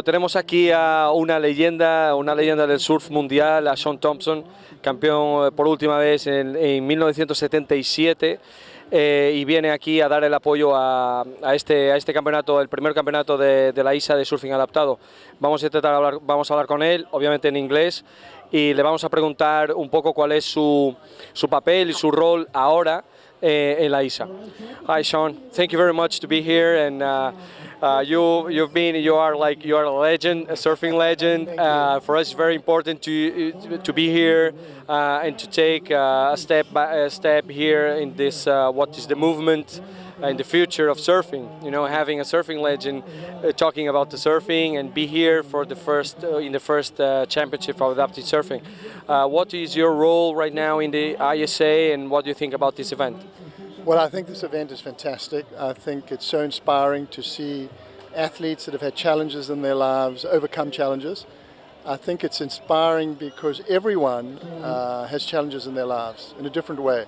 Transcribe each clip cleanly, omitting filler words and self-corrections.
tenemos aquí a una leyenda del surf mundial, a Shaun Tomson, campeón por última vez en 1977. Y viene aquí a dar el apoyo a este campeonato, el primer campeonato de la ISA de surfing adaptado. Vamos a hablar con él, obviamente en inglés, y le vamos a preguntar un poco cuál es su papel y su rol ahora en la ISA. Hi Shaun, thank you very much to be here, and you are a legend, a surfing legend. For us, it's very important to be here and to take a step here in this what is the movement in the future of surfing. You know, having a surfing legend talking about the surfing and be here for the first in the first championship of adaptive surfing. What is your role right now in the ISA, and what do you think about this event? Well, I think this event is fantastic. I think it's so inspiring to see athletes that have had challenges in their lives overcome challenges. I think it's inspiring because everyone has challenges in their lives in a different way.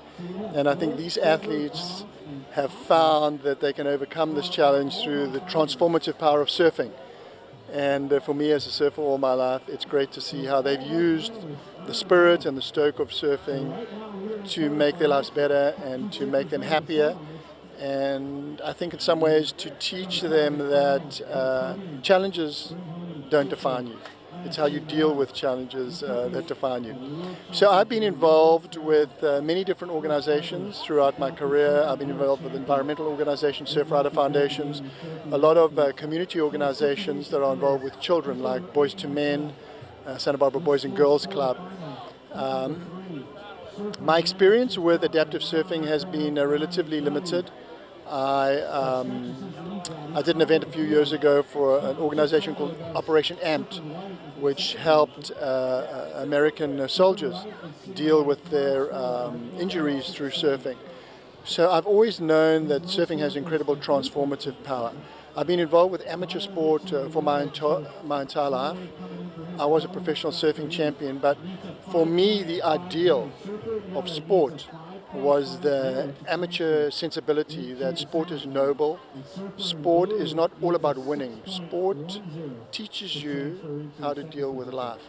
And I think these athletes have found that they can overcome this challenge through the transformative power of surfing. And for me as a surfer all my life, it's great to see how they've used the spirit and the stoke of surfing to make their lives better and to make them happier. And I think in some ways to teach them that challenges don't define you. It's how you deal with challenges that define you. So I've been involved with many different organizations throughout my career. I've been involved with environmental organizations, surf rider foundations, a lot of community organizations that are involved with children like Boys to Men, Santa Barbara Boys and Girls Club. My experience with adaptive surfing has been relatively limited. I did an event a few years ago for an organization called Operation Amped, which helped American soldiers deal with their injuries through surfing. So I've always known that surfing has incredible transformative power. I've been involved with amateur sport for my entire life. I was a professional surfing champion, but for me the ideal of sport was the amateur sensibility that sport is noble. Sport is not all about winning. Sport teaches you how to deal with life.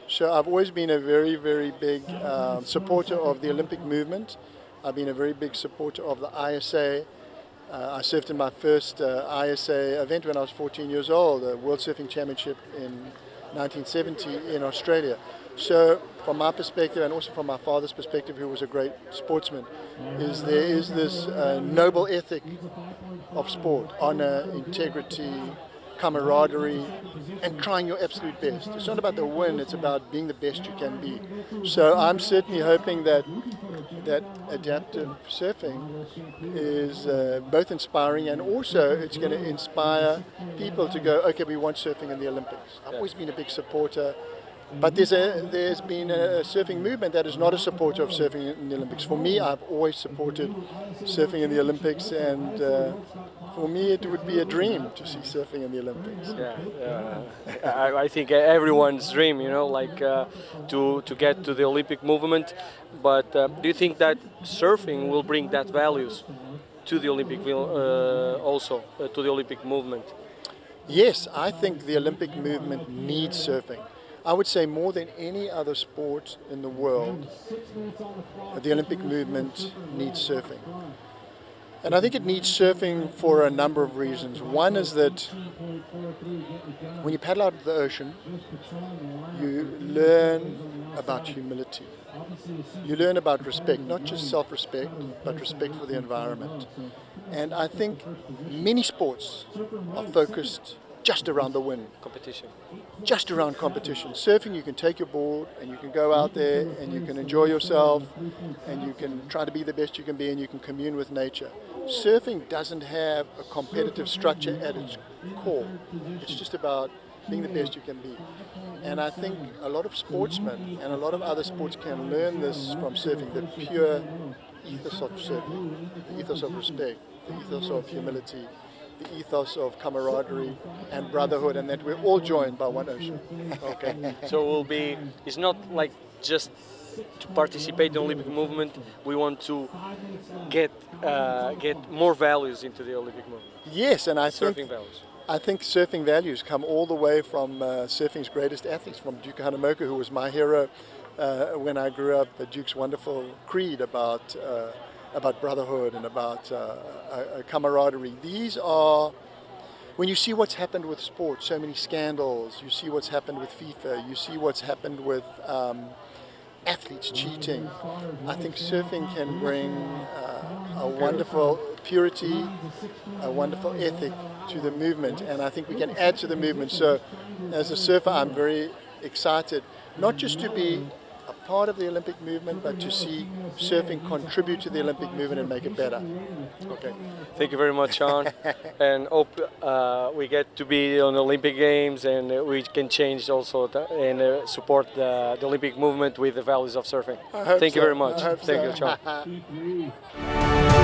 So I've always been a very, very big supporter of the Olympic movement. I've been a very big supporter of the ISA. I surfed in my first ISA event when I was 14 years old, the World Surfing Championship in 1970 in Australia. So from my perspective, and also from my father's perspective, who was a great sportsman, there is this noble ethic of sport, honor, integrity, camaraderie, and trying your absolute best. It's not about the win, it's about being the best you can be. So I'm certainly hoping that adaptive surfing is both inspiring, and also it's going to inspire people to go, okay, we want surfing in the Olympics. I've always been a big supporter. But there's been a surfing movement that is not a supporter of surfing in the Olympics. For me, I've always supported surfing in the Olympics, and for me it would be a dream to see surfing in the Olympics. Yeah, I think everyone's dream, you know, like to get to the Olympic movement. But do you think that surfing will bring that values to the Olympic also to the Olympic movement? Yes, I think the Olympic movement needs surfing. I would say more than any other sport in the world, the Olympic movement needs surfing. And I think it needs surfing for a number of reasons. One is that when you paddle out of the ocean, you learn about humility. You learn about respect, not just self-respect, but respect for the environment. And I think many sports are focused just around the win. Competition. Just around competition. Surfing, you can take your board and you can go out there and you can enjoy yourself and you can try to be the best you can be and you can commune with nature. Surfing doesn't have a competitive structure at its core. It's just about being the best you can be. And I think a lot of sportsmen and a lot of other sports can learn this from surfing, the pure ethos of surfing, the ethos of respect, the ethos of humility, the ethos of camaraderie and brotherhood, and that we're all joined by one ocean. Okay, so it's not like just to participate in the Olympic movement, we want to get more values into the Olympic movement. Yes, and I surfing think values. I think surfing values come all the way from surfing's greatest athletes, from Duke Hanamoku, who was my hero when I grew up. Duke's wonderful creed about brotherhood and about camaraderie. These are, when you see what's happened with sports, so many scandals, you see what's happened with FIFA, you see what's happened with athletes cheating. I think surfing can bring a wonderful purity, a wonderful ethic to the movement, and I think we can add to the movement. So as a surfer, I'm very excited, not just to be a part of the Olympic movement, but to see surfing contribute to the Olympic movement and make it better. Okay, thank you very much, Shaun, and hope we get to be on the Olympic Games, and we can change also and support the Olympic movement with the values of surfing. Thank you very much. I hope Thank so. you, Shaun.